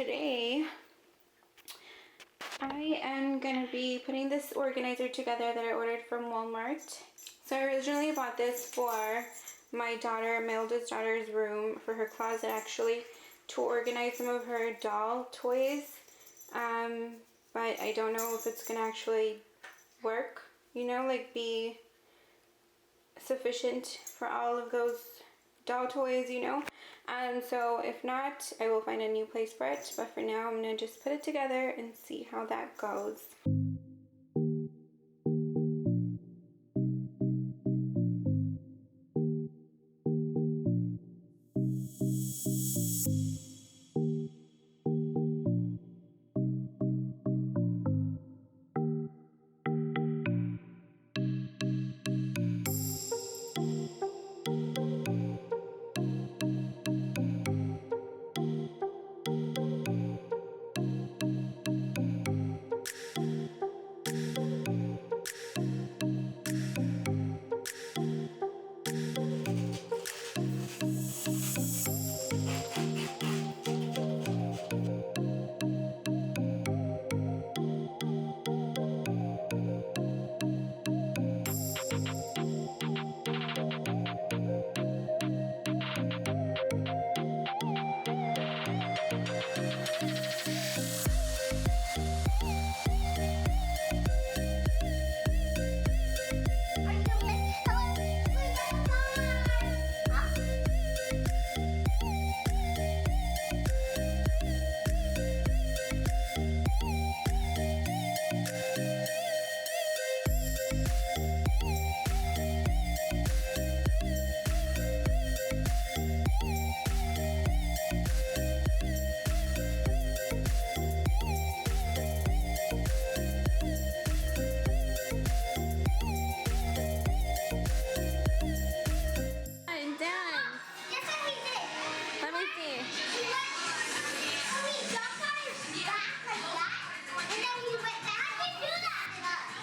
today I am going to be putting this organizer together that I ordered from Walmart. So I originally bought this for my oldest daughter's room, for her closet actually, to organize some of her doll toys. But I don't know if it's going to actually work, you know, like be sufficient for all of those doll toys, you know. So if not, I will find a new place for it, but for now I'm gonna just put it together and see how that goes.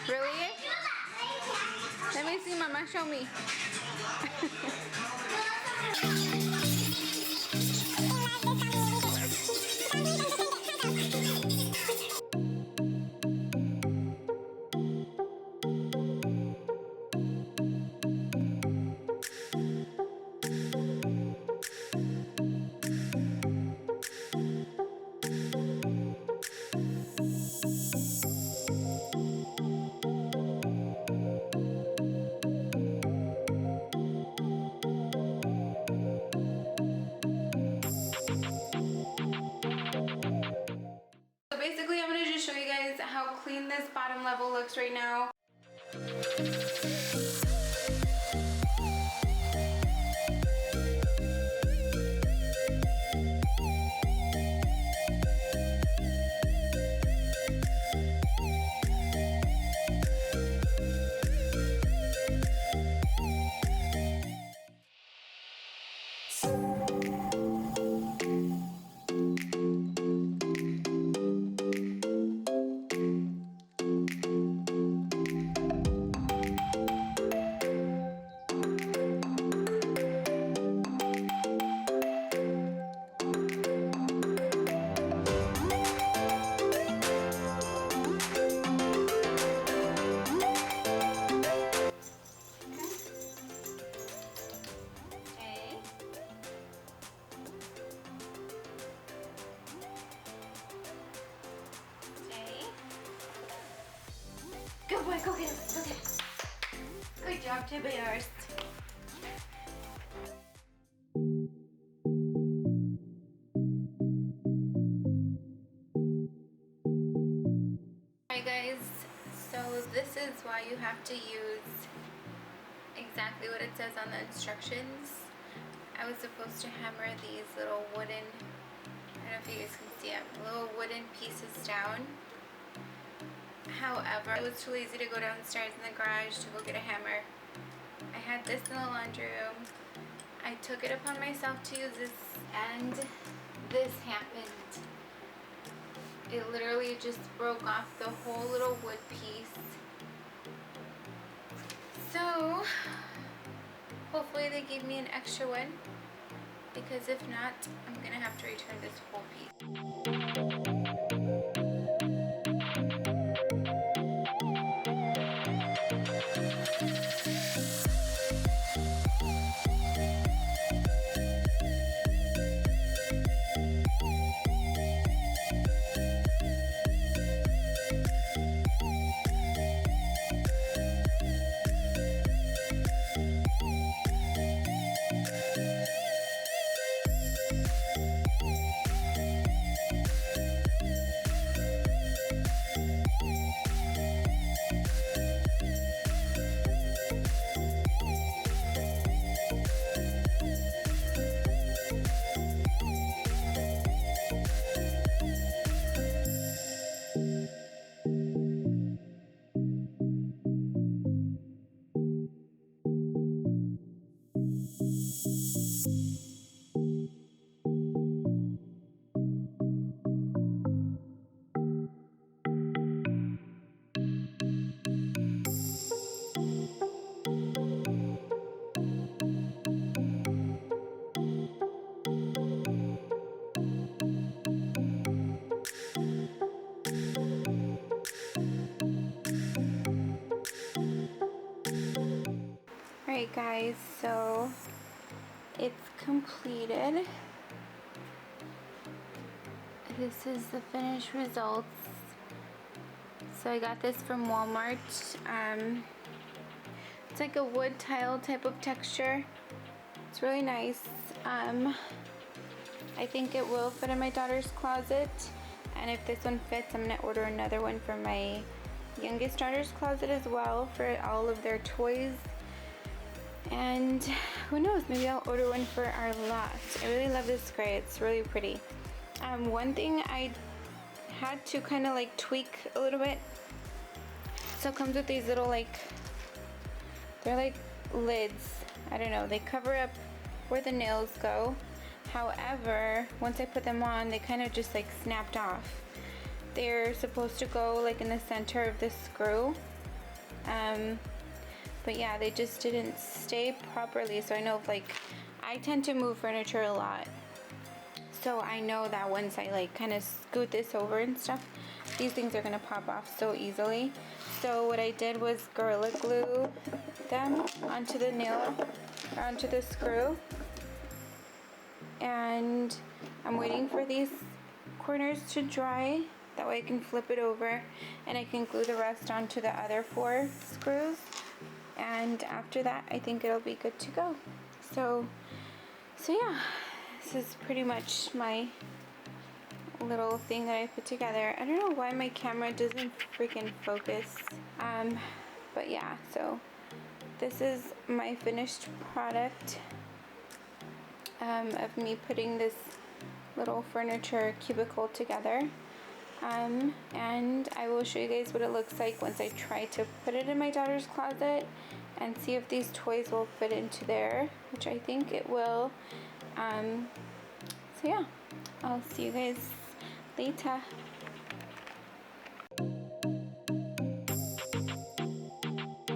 Really? Let me see, Mama. Show me. Basically, I'm going to just show you guys how clean this bottom level looks right now. Good boy, go get it, go get it. Good job, to bears. Alright guys, so this is why you have to use exactly what it says on the instructions. I was supposed to hammer these little wooden, I don't know if you guys can see them, little wooden pieces down. However, I was too lazy to go downstairs in the garage to go get a hammer. I had this in the laundry room. I took it upon myself to use this, and this happened. It literally just broke off the whole little wood piece. So, hopefully they gave me an extra one. because if not, I'm gonna have to return this whole piece. Alright guys, so it's completed. This is the finished results. So I got this from Walmart. It's like a wood tile type of texture. It's really nice. I think it will fit in my daughter's closet. And if this one fits, I'm gonna order another one for my youngest daughter's closet as well, for all of their toys. And who knows, maybe I'll order one for our lot. I really love this gray, it's really pretty. One thing I had to kind of like tweak a little bit. So it comes with these little they're like lids. I don't know, they cover up where the nails go. However, once I put them on, they kind of just like snapped off. They're supposed to go like in the center of the screw. But yeah, they just didn't stay properly. So I know I tend to move furniture a lot. So I know that once I kind of scoot this over and stuff, these things are gonna pop off so easily. So what I did was Gorilla Glue them onto the nail, or onto the screw. And I'm waiting for these corners to dry. That way I can flip it over and I can glue the rest onto the other 4 screws. And after that, I think it'll be good to go. So yeah, this is pretty much my little thing that I put together. I don't know why my camera doesn't freaking focus. But yeah, so this is my finished product of me putting this little furniture cubicle together. And I will show you guys what it looks like once I try to put it in my daughter's closet and see if these toys will fit into there, which I think it will. So yeah, I'll see you guys later.